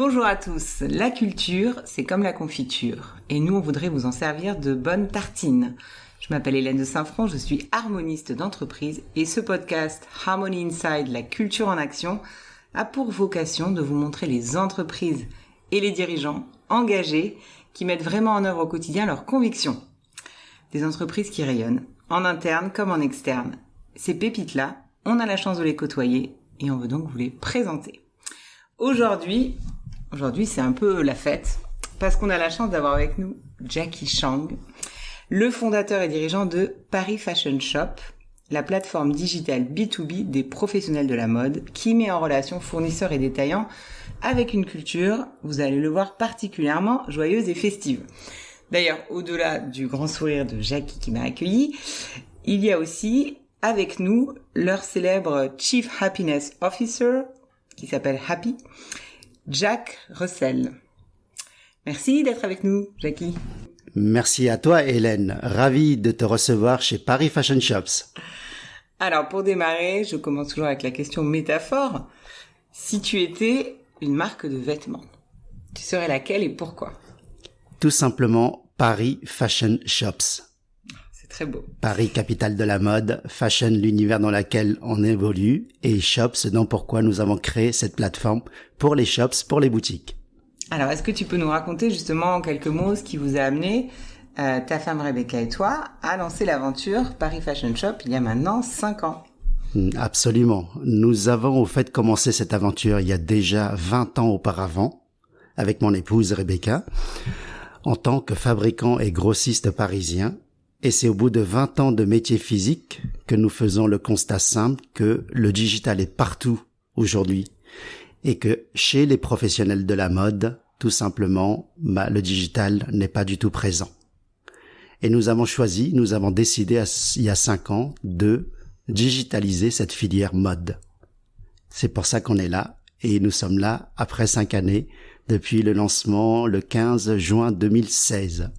Bonjour à tous, la culture, c'est comme la confiture. Et nous, on voudrait vous en servir de bonnes tartines. Je m'appelle Hélène de Saint-Front, je suis harmoniste d'entreprise et ce podcast Harmony Inside, la culture en action, a pour vocation de vous montrer les entreprises et les dirigeants engagés qui mettent vraiment en œuvre au quotidien leurs convictions. Des entreprises qui rayonnent, en interne comme en externe. Ces pépites-là, on a la chance de les côtoyer et on veut donc vous les présenter. Aujourd'hui, c'est un peu la fête parce qu'on a la chance d'avoir avec nous Jackie Chang, le fondateur et dirigeant de Paris Fashion Shop, la plateforme digitale B2B des professionnels de la mode qui met en relation fournisseurs et détaillants avec une culture, vous allez le voir, particulièrement joyeuse et festive. D'ailleurs, au-delà du grand sourire de Jackie qui m'a accueilli, il y a aussi avec nous leur célèbre Chief Happiness Officer, qui s'appelle Happy, Jack Russell. Merci d'être avec nous, Jackie. Merci à toi, Hélène. Ravi de te recevoir chez Paris Fashion Shops. Alors, pour démarrer, je commence toujours avec la question métaphore. Si tu étais une marque de vêtements, tu serais laquelle et pourquoi ? Tout simplement, Paris Fashion Shops. Très beau. Paris, capitale de la mode, fashion, l'univers dans lequel on évolue, et shops, donc pourquoi nous avons créé cette plateforme pour les shops, pour les boutiques. Alors, est-ce que tu peux nous raconter justement en quelques mots ce qui vous a amené, ta femme Rebecca et toi, à lancer l'aventure Paris Fashion Shop il y a maintenant 5 ans ? Absolument. Nous avons au fait commencé cette aventure il y a déjà 20 ans auparavant, avec mon épouse Rebecca, en tant que fabricant et grossiste parisien. Et c'est au bout de 20 ans de métier physique que nous faisons le constat simple que le digital est partout aujourd'hui et que chez les professionnels de la mode, tout simplement, le digital n'est pas du tout présent. Et nous avons décidé il y a 5 ans de digitaliser cette filière mode. C'est pour ça qu'on est là et nous sommes là après 5 années depuis le lancement le 15 juin 2016.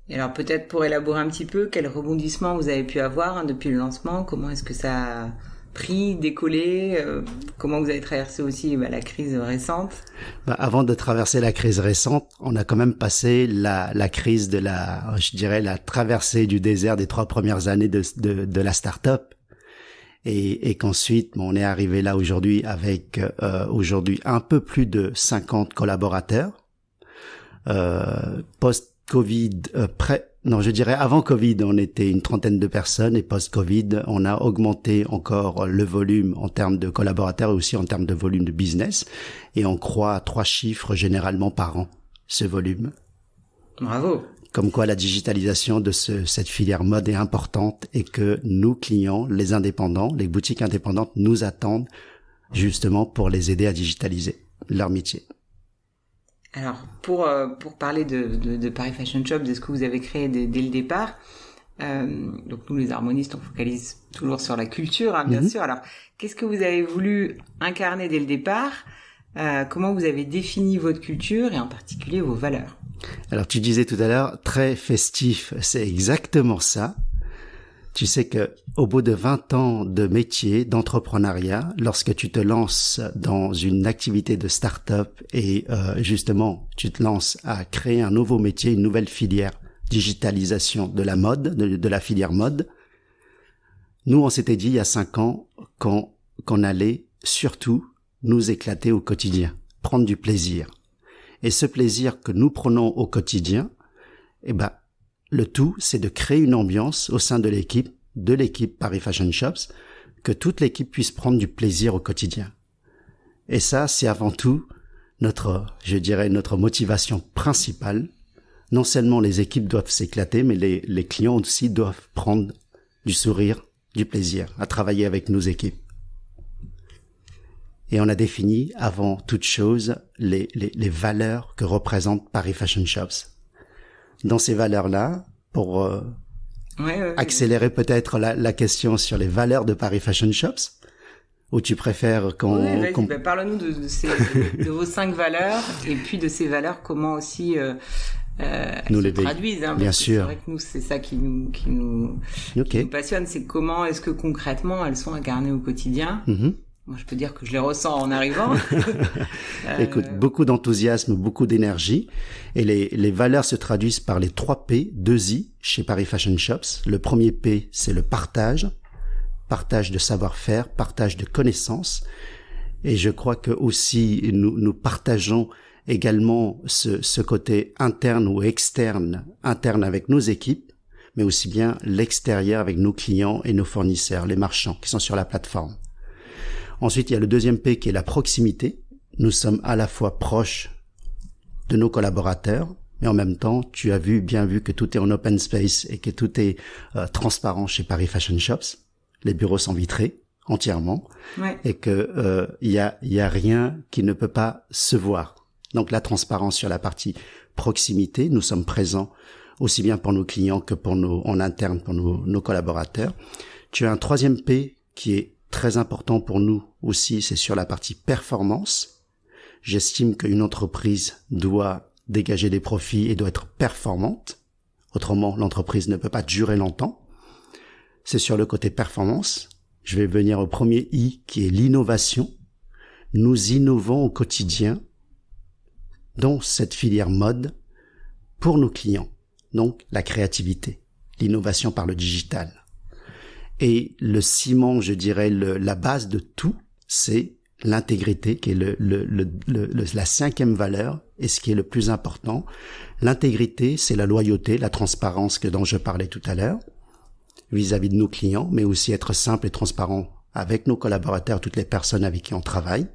Et alors peut-être pour élaborer un petit peu, quel rebondissement vous avez pu avoir depuis le lancement, comment est-ce que ça a pris, décollé, comment vous avez traversé aussi la crise récente ? Avant de traverser la crise récente, on a quand même passé la crise de la traversée du désert des 3 premières années de la start-up. Et qu'ensuite, on est arrivé là aujourd'hui avec aujourd'hui un peu plus de 50 collaborateurs. Post-Covid, avant Covid, on était une 30aine de personnes et post-Covid, on a augmenté encore le volume en termes de collaborateurs et aussi en termes de volume de business et on croît à 3 chiffres généralement par an, ce volume. Bravo. Comme quoi la digitalisation de cette filière mode est importante et que nos clients, les indépendants, les boutiques indépendantes nous attendent justement pour les aider à digitaliser leur métier. Alors, pour parler de Paris Fashion Shop, de ce que vous avez créé dès le départ, donc nous les harmonistes, on focalise toujours sur la culture, bien sûr. Alors, qu'est-ce que vous avez voulu incarner dès le départ ? Comment vous avez défini votre culture et en particulier vos valeurs ? Alors, tu disais tout à l'heure, très festif, c'est exactement ça. Tu sais que au bout de 20 ans de métier, d'entrepreneuriat, lorsque tu te lances dans une activité de start-up et justement tu te lances à créer un nouveau métier, une nouvelle filière, digitalisation de la mode, de la filière mode, nous on s'était dit il y a 5 ans qu'on allait surtout nous éclater au quotidien, prendre du plaisir. Et ce plaisir que nous prenons au quotidien, le tout, c'est de créer une ambiance au sein de l'équipe Paris Fashion Shops, que toute l'équipe puisse prendre du plaisir au quotidien. Et ça, c'est avant tout notre motivation principale. Non seulement les équipes doivent s'éclater, mais les clients aussi doivent prendre du sourire, du plaisir à travailler avec nos équipes. Et on a défini, avant toute chose, les valeurs que représente Paris Fashion Shops. Dans ces valeurs-là, pour accélérer peut-être la question sur les valeurs de Paris Fashion Shops, ou tu préfères parle-nous de vos 5 valeurs, et puis de ces valeurs, comment aussi elles se traduisent. Bien sûr. C'est vrai que nous, c'est ça qui nous passionne, c'est comment est-ce que concrètement elles sont incarnées au quotidien. Moi, je peux dire que je les ressens en arrivant. Écoute, beaucoup d'enthousiasme, beaucoup d'énergie. Et les valeurs se traduisent par les 3 P, 2 I chez Paris Fashion Shops. Le premier P, c'est le partage. Partage de savoir-faire, partage de connaissances. Et je crois que aussi nous partageons également ce côté interne ou externe, interne avec nos équipes, mais aussi bien l'extérieur avec nos clients et nos fournisseurs, les marchands qui sont sur la plateforme. Ensuite, il y a le deuxième P qui est la proximité. Nous sommes à la fois proches de nos collaborateurs, mais en même temps, tu as bien vu que tout est en open space et que tout est transparent chez Paris Fashion Shops. Les bureaux sont vitrés entièrement, ouais. Et que il y a rien qui ne peut pas se voir. Donc la transparence sur la partie proximité, nous sommes présents aussi bien pour nos clients que pour en interne pour nos collaborateurs. Tu as un troisième P qui est très important pour nous aussi, c'est sur la partie performance. J'estime qu'une entreprise doit dégager des profits et doit être performante. Autrement, l'entreprise ne peut pas durer longtemps. C'est sur le côté performance. Je vais venir au premier I qui est l'innovation. Nous innovons au quotidien dans cette filière mode pour nos clients. Donc, la créativité, l'innovation par le digital. Et le ciment, je dirais, la base de tout, c'est l'intégrité, qui est la 5e valeur, et ce qui est le plus important. L'intégrité, c'est la loyauté, la transparence dont je parlais tout à l'heure, vis-à-vis de nos clients, mais aussi être simple et transparent avec nos collaborateurs, toutes les personnes avec qui on travaille.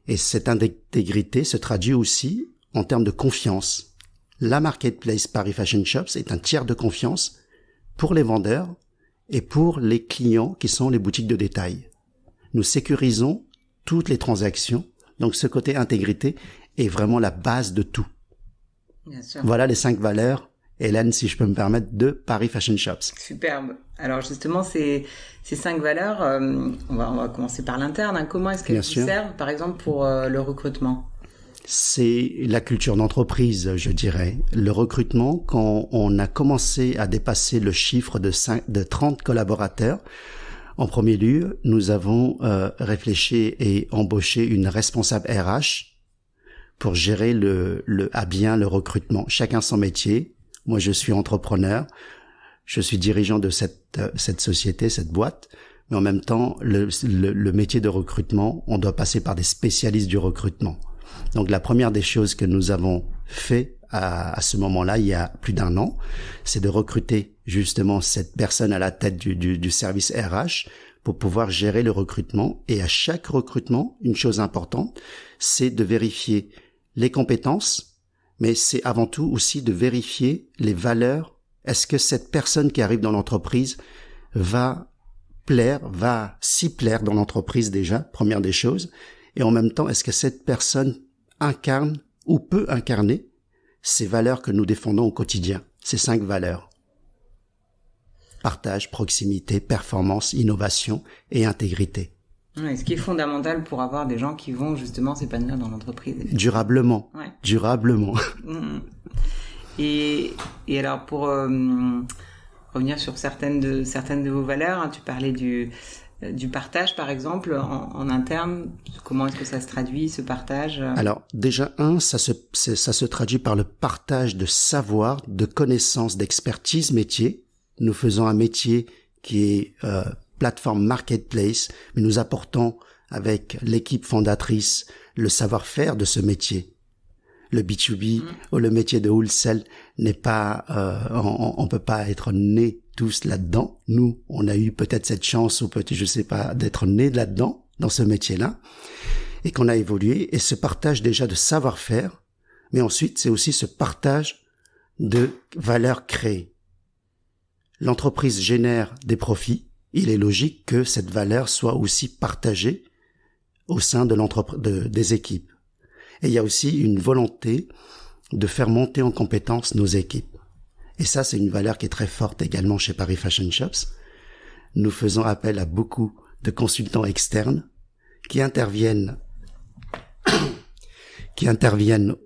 Et cette intégrité se traduit aussi en termes de confiance. La marketplace Paris Fashion Shops est un tiers de confiance pour les vendeurs et pour les clients qui sont les boutiques de détail. Nous sécurisons toutes les transactions, donc ce côté intégrité est vraiment la base de tout. Bien sûr. Voilà les 5 valeurs, Hélène, si je peux me permettre, de Paris Fashion Shops. Superbe. Alors justement, ces 5 valeurs, on va commencer par l'interne. Hein. Comment est-ce qu'elles vous servent, par exemple, pour le recrutement ? C'est la culture d'entreprise, je dirais. Le recrutement, quand on a commencé à dépasser le chiffre de 30 collaborateurs, en premier lieu, nous avons réfléchi et embauché une responsable RH pour gérer à bien le recrutement. Chacun son métier. Moi, je suis entrepreneur. Je suis dirigeant de cette société, cette boîte. Mais en même temps, le métier de recrutement, on doit passer par des spécialistes du recrutement. Donc la première des choses que nous avons fait à ce moment-là, il y a plus d'1 an, c'est de recruter justement cette personne à la tête du service RH pour pouvoir gérer le recrutement. Et à chaque recrutement, une chose importante, c'est de vérifier les compétences, mais c'est avant tout aussi de vérifier les valeurs. Est-ce que cette personne qui arrive dans l'entreprise va s'y plaire dans l'entreprise déjà, première des choses, et en même temps, est-ce que cette personne incarne ou peut incarner ces valeurs que nous défendons au quotidien, ces 5 valeurs. Partage, proximité, performance, innovation et intégrité. Ouais, ce qui est fondamental pour avoir des gens qui vont justement s'épanouir dans l'entreprise. Durablement. Ouais. Durablement. Et alors pour revenir sur certaines de vos valeurs, hein, tu parlais du partage, par exemple, en interne. Comment est-ce que ça se traduit, ce partage ? Alors, déjà, ça se traduit par le partage de savoir, de connaissances, d'expertise métier. Nous faisons un métier qui est plateforme marketplace, mais nous apportons avec l'équipe fondatrice le savoir-faire de ce métier. Le B2B ou le métier de wholesale n'est pas, on peut pas être né tous là-dedans. Nous, on a eu peut-être cette chance ou peut-être, je sais pas, d'être né là-dedans, dans ce métier-là, et qu'on a évolué, et ce partage déjà de savoir-faire, mais ensuite, c'est aussi ce partage de valeur créée. L'entreprise génère des profits, il est logique que cette valeur soit aussi partagée au sein de des équipes. Et il y a aussi une volonté de faire monter en compétence nos équipes. Et ça, c'est une valeur qui est très forte également chez Paris Fashion Shops. Nous faisons appel à beaucoup de consultants externes qui interviennent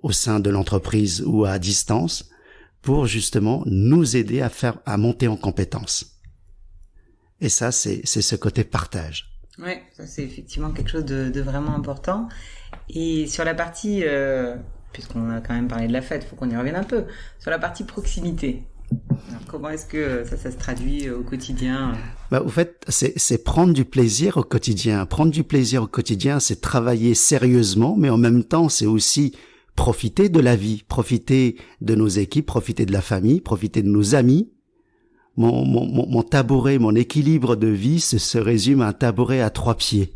au sein de l'entreprise ou à distance pour justement nous aider à monter en compétences. Et ça, c'est ce côté partage. Ouais, ça c'est effectivement quelque chose de vraiment important. Et sur la partie, puisqu'on a quand même parlé de la fête, il faut qu'on y revienne un peu, sur la partie proximité. Alors, comment est-ce que ça se traduit au quotidien? Au fait, c'est prendre du plaisir au quotidien. Prendre du plaisir au quotidien, c'est travailler sérieusement, mais en même temps, c'est aussi profiter de la vie, profiter de nos équipes, profiter de la famille, profiter de nos amis. Mon tabouret, mon équilibre de vie se résume à un tabouret à 3 pieds.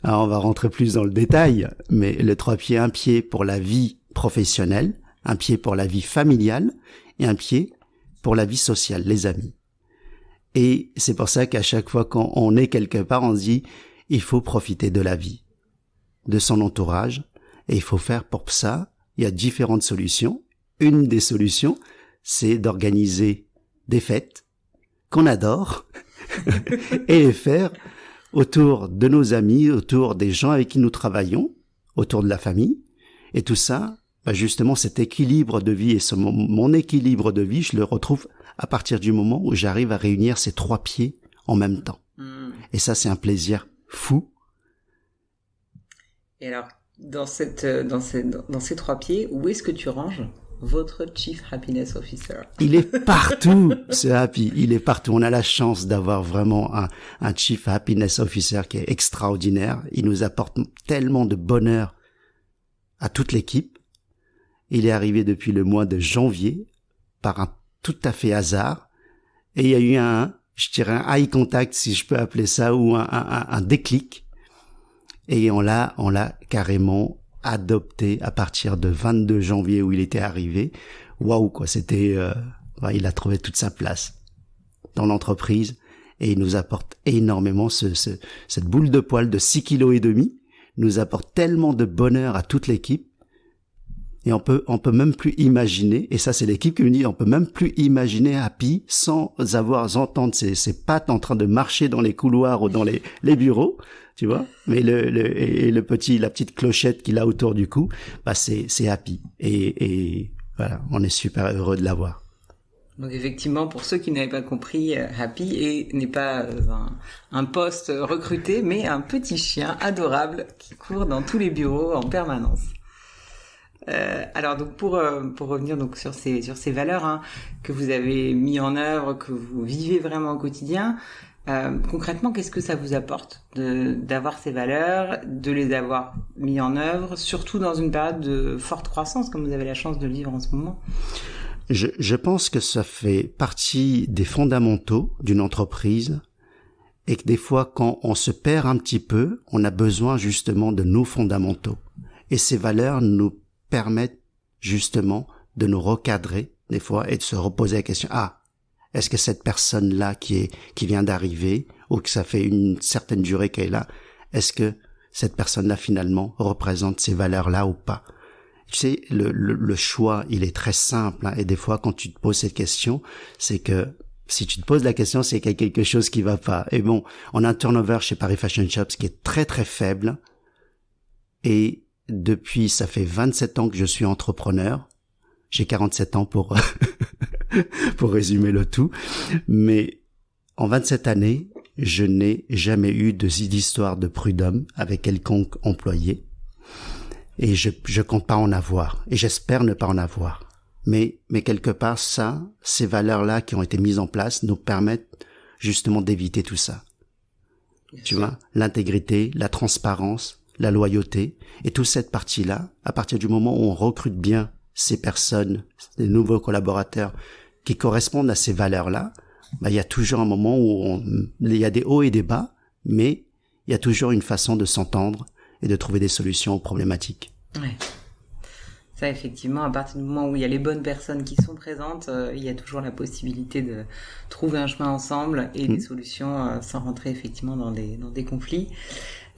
Alors, on va rentrer plus dans le détail, mais le 3 pieds, un pied pour la vie professionnelle, un pied pour la vie familiale et un pied pour la vie sociale, les amis. Et c'est pour ça qu'à chaque fois qu'on est quelque part, on se dit, il faut profiter de la vie, de son entourage, et il faut faire pour ça, il y a différentes solutions. Une des solutions, c'est d'organiser des fêtes qu'on adore et les faire autour de nos amis, autour des gens avec qui nous travaillons, autour de la famille. Et tout ça, justement, cet équilibre de vie et mon équilibre de vie, je le retrouve à partir du moment où j'arrive à réunir ces 3 pieds en même temps. Et ça, c'est un plaisir fou. Et alors, dans ces 3 pieds, où est-ce que tu ranges votre Chief Happiness Officer? Il est partout, ce Happy. Il est partout. On a la chance d'avoir vraiment un Chief Happiness Officer qui est extraordinaire. Il nous apporte tellement de bonheur à toute l'équipe. Il est arrivé depuis le mois de janvier par un tout à fait hasard. Et il y a eu un eye contact, si je peux appeler ça, ou un déclic. Et on l'a carrément adopté à partir de 22 janvier où il était arrivé. Waouh, quoi, c'était, il a trouvé toute sa place dans l'entreprise et il nous apporte énormément cette boule de poil de 6,5 kg nous apporte tellement de bonheur à toute l'équipe. Et on peut même plus imaginer, et ça c'est l'équipe qui me dit, on peut même plus imaginer Happy sans entendre ses pattes en train de marcher dans les couloirs ou dans les bureaux, tu vois. Mais la petite clochette qu'il a autour du cou, c'est Happy. Et voilà, on est super heureux de l'avoir. Donc effectivement, pour ceux qui n'avaient pas compris, Happy n'est pas un poste recruté, mais un petit chien adorable qui court dans tous les bureaux en permanence. Alors donc pour revenir donc sur ces valeurs que vous avez mis en œuvre, que vous vivez vraiment au quotidien, concrètement qu'est-ce que ça vous apporte d'avoir ces valeurs, de les avoir mis en œuvre, surtout dans une période de forte croissance comme vous avez la chance de le vivre en ce moment? Je pense que ça fait partie des fondamentaux d'une entreprise et que des fois quand on se perd un petit peu, on a besoin justement de nos fondamentaux. Et ces valeurs nous permettent justement de nous recadrer des fois et de se reposer la question, est-ce que cette personne-là qui vient d'arriver ou que ça fait une certaine durée qu'elle est là, est-ce que cette personne-là finalement représente ces valeurs-là ou pas? Tu sais, le choix, il est très simple, et des fois quand tu te poses cette question, c'est que si tu te poses la question, c'est qu'il y a quelque chose qui va pas. Et bon, on a un turnover chez Paris Fashion Shops qui est très très faible et depuis, ça fait 27 ans que je suis entrepreneur. J'ai 47 ans pour résumer le tout. Mais en 27 années, je n'ai jamais eu d'histoire de prud'homme avec quelconque employé. Et je compte pas en avoir. Et j'espère ne pas en avoir. Mais quelque part, ces valeurs-là qui ont été mises en place nous permettent justement d'éviter tout ça. Tu vois, l'intégrité, la transparence, la loyauté, et toute cette partie-là, à partir du moment où on recrute bien ces personnes, les nouveaux collaborateurs qui correspondent à ces valeurs-là, il y a toujours un moment où il y a des hauts et des bas, mais il y a toujours une façon de s'entendre et de trouver des solutions aux problématiques. Ouais. Ça, effectivement, à partir du moment où il y a les bonnes personnes qui sont présentes, il y a toujours la possibilité de trouver un chemin ensemble et des solutions sans rentrer effectivement dans des conflits.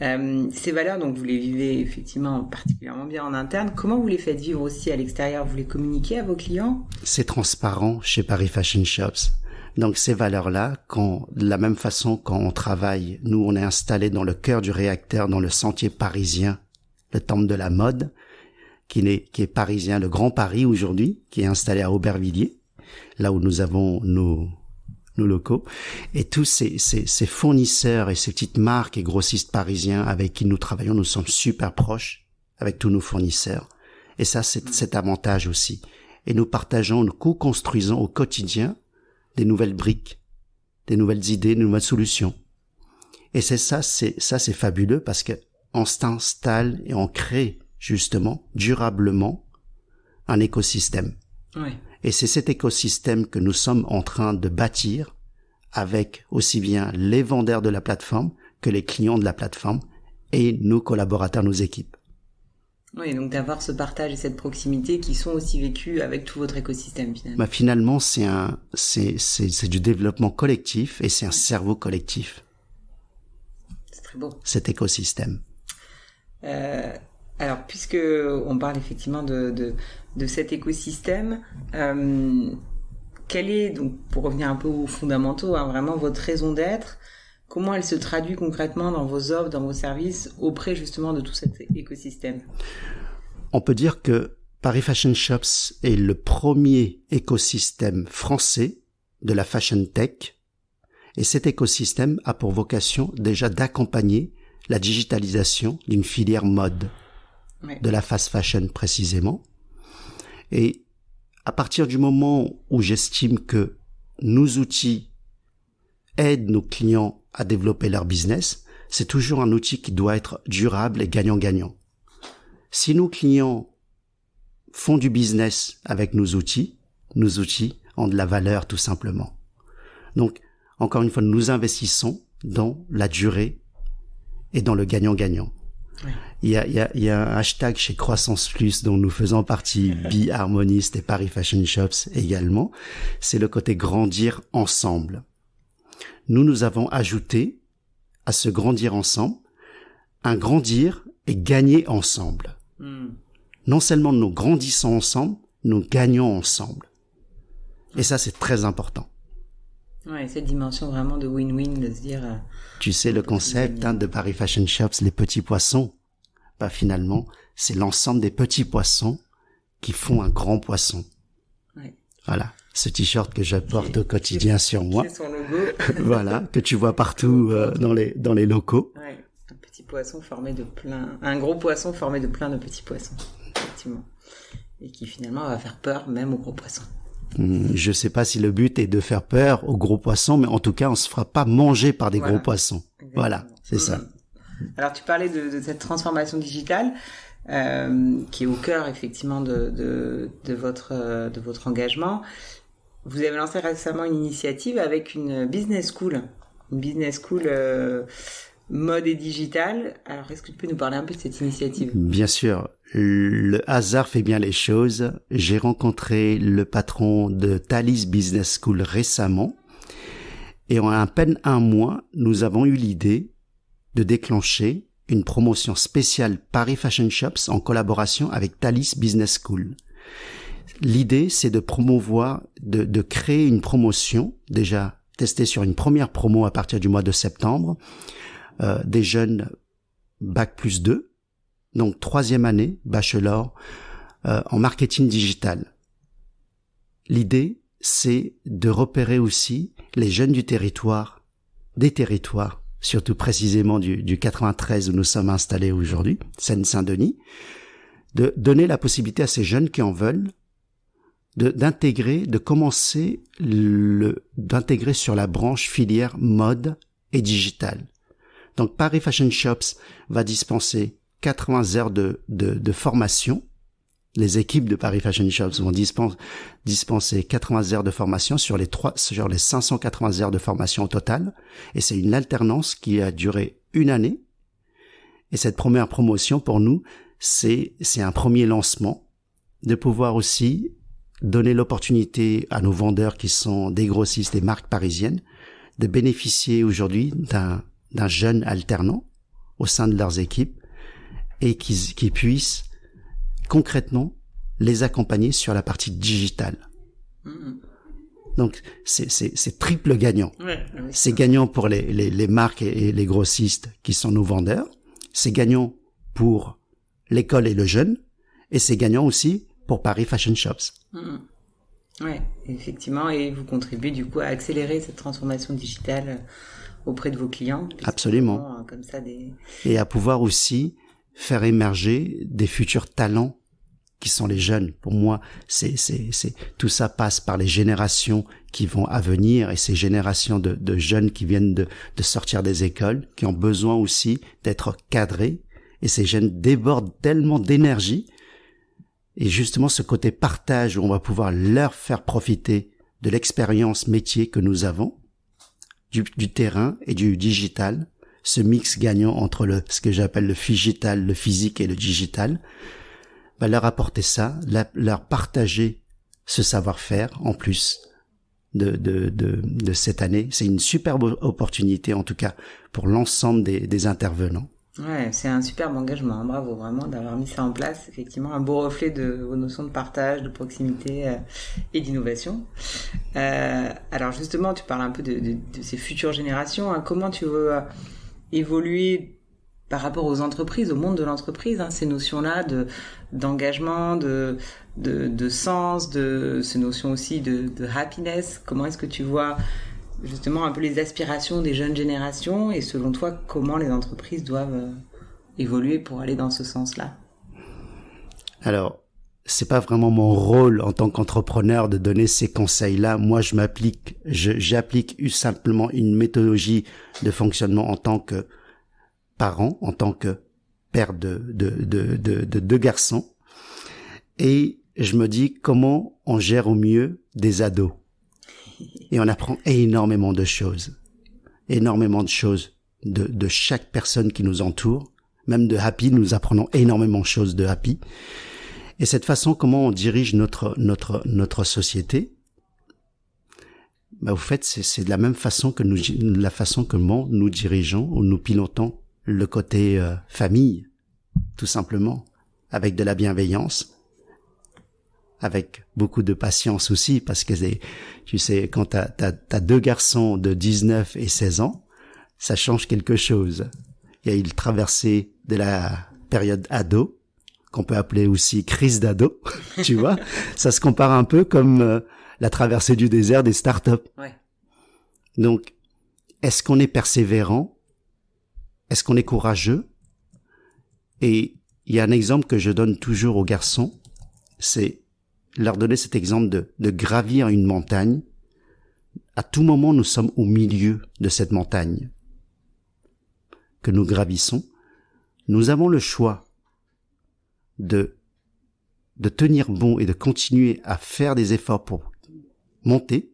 Ces valeurs, donc vous les vivez effectivement particulièrement bien en interne. Comment vous les faites vivre aussi à l'extérieur? Vous les communiquez à vos clients? C'est transparent chez Paris Fashion Shops. Donc ces valeurs-là, de la même façon quand on travaille, nous on est installé dans le cœur du réacteur, dans le sentier parisien, le temple de la mode, qui est parisien, le Grand Paris aujourd'hui, qui est installé à Aubervilliers, là où nous avons nos locaux. Et tous ces fournisseurs et ces petites marques et grossistes parisiens avec qui nous travaillons, nous sommes super proches avec tous nos fournisseurs. Et ça, c'est cet avantage aussi. Et nous partageons, nous co-construisons au quotidien des nouvelles briques, des nouvelles idées, des nouvelles solutions. Et c'est fabuleux parce que on s'installe et on crée justement durablement un écosystème. Oui. Et c'est cet écosystème que nous sommes en train de bâtir avec aussi bien les vendeurs de la plateforme que les clients de la plateforme et nos collaborateurs, nos équipes. Oui, donc d'avoir ce partage et cette proximité qui sont aussi vécus avec tout votre écosystème finalement. Finalement, c'est du développement collectif et c'est un cerveau collectif. C'est très beau. Cet écosystème. Alors, puisque on parle effectivement de cet écosystème, quelle est, donc pour revenir un peu aux fondamentaux, vraiment votre raison d'être, comment elle se traduit concrètement dans vos offres, dans vos services, auprès justement de tout cet écosystème? On peut dire que Paris Fashion Shops est le premier écosystème français de la fashion tech, et cet écosystème a pour vocation déjà d'accompagner la digitalisation d'une filière mode, de la fast fashion précisément. Et à partir du moment où j'estime que nos outils aident nos clients à développer leur business, c'est toujours un outil qui doit être durable et gagnant-gagnant. Si nos clients font du business avec nos outils ont de la valeur tout simplement. Donc, encore une fois, nous investissons dans la durée et dans le gagnant-gagnant. Ouais. Il y a un hashtag chez Croissance Plus dont nous faisons partie, Be Harmoniste et Paris Fashion Shops également. C'est le côté grandir ensemble. Nous avons ajouté à ce grandir ensemble, un grandir et gagner ensemble. Non seulement nous grandissons ensemble, nous gagnons ensemble. Et ça, c'est très important. Ouais, cette dimension vraiment de win-win, de se dire... Tu sais, le concept de Paris Fashion Shops, les petits poissons, finalement, c'est l'ensemble des petits poissons qui font un grand poisson. Ouais. Voilà, ce t-shirt que je porte au quotidien sur moi. C'est son logo. Voilà, que tu vois partout dans les locaux. Ouais, un petit poisson un gros poisson formé de plein de petits poissons, effectivement. Et qui finalement va faire peur même aux gros poissons. Je sais pas si le but est de faire peur aux gros poissons, mais en tout cas, on se fera pas manger par des gros poissons. Exactement. Voilà, c'est ça. Alors, tu parlais de cette transformation digitale, qui est au cœur, effectivement, de votre engagement. Vous avez lancé récemment une initiative avec une business school. Une business school, mode et digital. Alors, est-ce que tu peux nous parler un peu de cette initiative? Bien sûr. Le hasard fait bien les choses. J'ai rencontré le patron de Thalys Business School récemment. Et en à peine un mois, nous avons eu l'idée de déclencher une promotion spéciale Paris Fashion Shops en collaboration avec Thalys Business School. L'idée, c'est de promouvoir, de créer une promotion, déjà testée sur une première promo à partir du mois de septembre, des jeunes Bac+2, donc 3e année, bachelor, en marketing digital. L'idée, c'est de repérer aussi les jeunes des territoires, surtout précisément du 93 où nous sommes installés aujourd'hui, Seine-Saint-Denis, de donner la possibilité à ces jeunes qui en veulent d'intégrer sur la branche filière mode et digital. Donc Paris Fashion Shops va dispenser 80 heures de formation. Les équipes de Paris Fashion Shops vont dispenser 80 heures de formation sur les 580 heures de formation au total. Et c'est une alternance qui a duré 1 année. Et cette première promotion, pour nous, c'est un premier lancement de pouvoir aussi donner l'opportunité à nos vendeurs qui sont des grossistes, des marques parisiennes, de bénéficier aujourd'hui d'un jeune alternant au sein de leurs équipes et qui puissent concrètement les accompagner sur la partie digitale. Donc c'est triple gagnant. Ouais, c'est gagnant pour les marques et les grossistes qui sont nos vendeurs, c'est gagnant pour l'école et le jeune, et c'est gagnant aussi pour Paris Fashion Shops. Ouais, effectivement, et vous contribuez du coup à accélérer cette transformation digitale auprès de vos clients. Absolument. Comme ça Et à pouvoir aussi faire émerger des futurs talents qui sont les jeunes. Pour moi, c'est tout ça passe par les générations qui vont à venir et ces générations de jeunes qui viennent de sortir des écoles, qui ont besoin aussi d'être cadrés. Et ces jeunes débordent tellement d'énergie. Et justement, ce côté partage où on va pouvoir leur faire profiter de l'expérience métier que nous avons, du terrain et du digital, ce mix gagnant entre ce que j'appelle le figital, le physique et le digital, va leur apporter ça, leur partager ce savoir-faire en plus de cette année. C'est une superbe opportunité, en tout cas, pour l'ensemble des intervenants. Ouais, c'est un superbe engagement, hein. Bravo vraiment d'avoir mis ça en place. Effectivement, un beau reflet de vos notions de partage, de proximité et d'innovation. Alors justement, tu parles un peu de ces futures générations, hein. Comment tu veux évoluer par rapport aux entreprises, au monde de l'entreprise, hein, ces notions-là d'engagement, de sens, de ces notions aussi de happiness. Comment est-ce que tu vois justement un peu les aspirations des jeunes générations et selon toi, comment les entreprises doivent évoluer pour aller dans ce sens-là? Alors, c'est pas vraiment mon rôle en tant qu'entrepreneur de donner ces conseils-là. Moi, j'applique simplement une méthodologie de fonctionnement en tant que parent, en tant que père de deux garçons. Et je me dis comment on gère au mieux des ados. Et on apprend énormément de choses de chaque personne qui nous entoure. Même de Happy, nous apprenons énormément de choses de Happy. Et cette façon, comment on dirige notre société, au fait, c'est de la même façon que comment nous dirigeons ou nous pilotons le côté famille, tout simplement, avec de la bienveillance, avec beaucoup de patience aussi, parce que tu sais, quand t'as deux garçons de 19 et 16 ans, ça change quelque chose. Il y a eu le traversée de la période ado, qu'on peut appeler aussi crise d'ado, tu vois. Ça se compare un peu comme la traversée du désert des startups. Ouais. Donc, est-ce qu'on est persévérant? Est-ce qu'on est courageux? Et il y a un exemple que je donne toujours aux garçons, c'est leur donner cet exemple de gravir une montagne. À tout moment, nous sommes au milieu de cette montagne que nous gravissons. Nous avons le choix de tenir bon et de continuer à faire des efforts pour monter,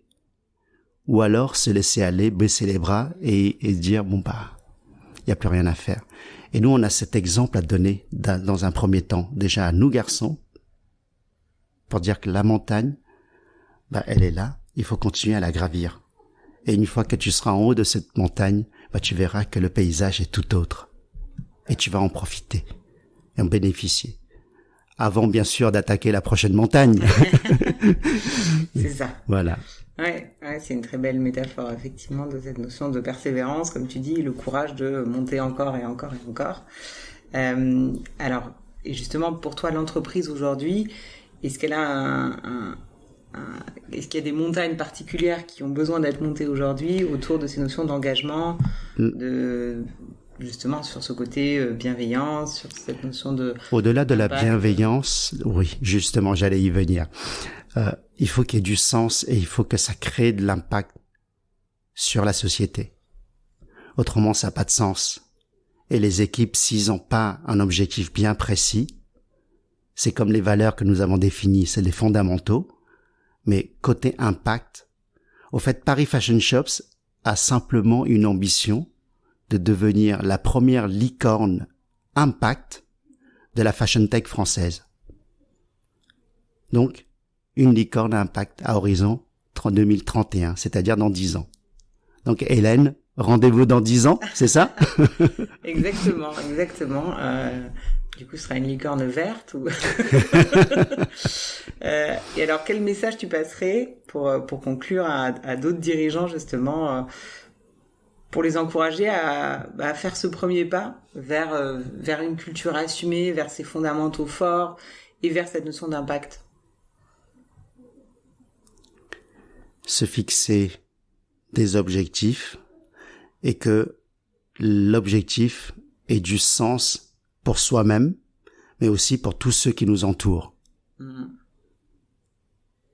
ou alors se laisser aller, baisser les bras et dire bon bah il y a plus rien à faire. Et nous on a cet exemple à donner dans un premier temps déjà à nous garçons pour dire que la montagne elle est là, il faut continuer à la gravir. Et une fois que tu seras en haut de cette montagne, tu verras que le paysage est tout autre et tu vas en profiter et en bénéficier. Avant, bien sûr, d'attaquer la prochaine montagne. C'est ça. Voilà. Ouais, c'est une très belle métaphore, effectivement, de cette notion de persévérance, comme tu dis, le courage de monter encore et encore et encore. Alors, et justement, pour toi, l'entreprise aujourd'hui, est-ce qu'elle a est-ce qu'il y a des montagnes particulières qui ont besoin d'être montées aujourd'hui autour de ces notions d'engagement, justement sur ce côté bienveillance, sur cette notion de... Au-delà de la bienveillance, oui, justement, j'allais y venir. Il faut qu'il y ait du sens et il faut que ça crée de l'impact sur la société. Autrement, ça n'a pas de sens. Et les équipes, s'ils n'ont pas un objectif bien précis, c'est comme les valeurs que nous avons définies, c'est les fondamentaux. Mais côté impact, au fait, Paris Fashion Shops a simplement une ambition de devenir la première licorne impact de la fashion tech française. Donc, une licorne impact à horizon 2031, c'est-à-dire dans 10 ans. Donc, Hélène, rendez-vous dans 10 ans, c'est ça? Exactement. Du coup, ce sera une licorne verte ou... Et alors, quel message tu passerais pour conclure à d'autres dirigeants, justement, pour les encourager à faire ce premier pas vers une culture assumée, vers ses fondamentaux forts et vers cette notion d'impact? se fixer des objectifs et que l'objectif ait du sens pour soi-même, mais aussi pour tous ceux qui nous entourent.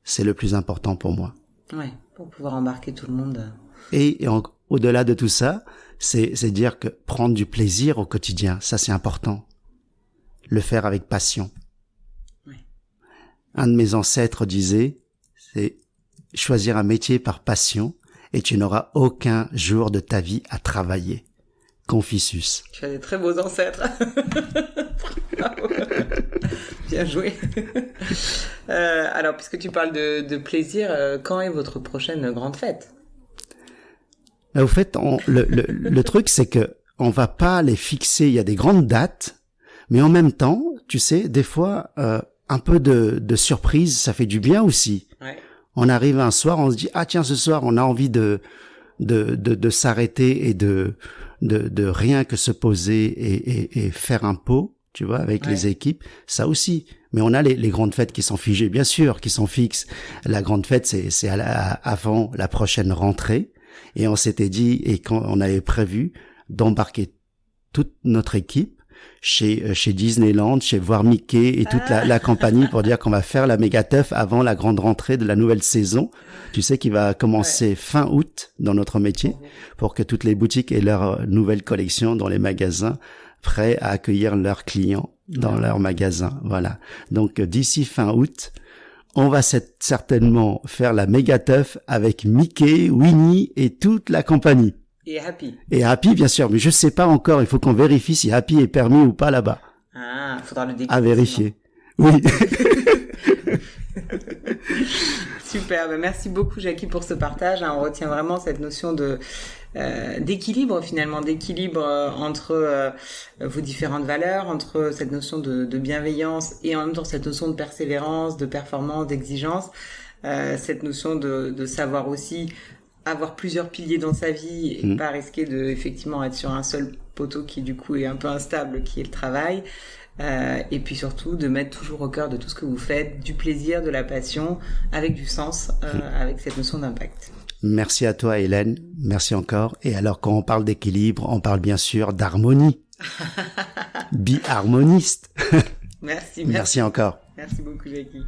C'est le plus important pour moi. Ouais, pour pouvoir embarquer tout le monde. Et au-delà de tout ça, c'est dire que prendre du plaisir au quotidien, ça c'est important. Le faire avec passion. Ouais. Un de mes ancêtres disait, c'est choisir un métier par passion et tu n'auras aucun jour de ta vie à travailler. Confucius. Tu as des très beaux ancêtres. Bravo. Bien joué. Alors, puisque tu parles de plaisir, quand est votre prochaine grande fête? Au fait, le truc, c'est que on va pas les fixer. Il y a des grandes dates, mais en même temps, tu sais, des fois, un peu de surprise, ça fait du bien aussi. Ouais. On arrive un soir, on se dit ah tiens, ce soir, on a envie de s'arrêter et de rien que se poser et faire un pot, tu vois, avec les équipes, ça aussi. Mais on a les grandes fêtes qui sont figées, bien sûr, qui sont fixes. La grande fête, c'est avant la prochaine rentrée. Et on s'était dit, et quand on avait prévu d'embarquer toute notre équipe chez Disneyland, chez voir Mickey et toute la compagnie pour dire qu'on va faire la méga teuf avant la grande rentrée de la nouvelle saison. Tu sais, qui va commencer fin août dans notre métier pour que toutes les boutiques aient leur nouvelle collection dans les magasins prêts à accueillir leurs clients dans leurs magasins. Voilà. Donc, d'ici fin août, on va certainement faire la méga teuf avec Mickey, Winnie et toute la compagnie. Et Happy. Et Happy, bien sûr, mais je sais pas encore. Il faut qu'on vérifie si Happy est permis ou pas là-bas. Ah, faudra le découvrir. À vérifier. Oui. Super. Ben merci beaucoup, Jackie, pour ce partage. On retient vraiment cette notion d'équilibre, finalement, entre vos différentes valeurs, entre cette notion de bienveillance et en même temps cette notion de persévérance, de performance, d'exigence, cette notion de savoir aussi avoir plusieurs piliers dans sa vie et pas risquer de effectivement être sur un seul poteau qui du coup est un peu instable, qui est le travail, et puis surtout de mettre toujours au cœur de tout ce que vous faites du plaisir, de la passion, avec du sens, avec cette notion d'impact. Merci à toi, Hélène. Merci encore. Et alors, quand on parle d'équilibre, on parle bien sûr d'harmonie. Bi-harmoniste. Merci. Merci encore. Merci beaucoup, Jackie.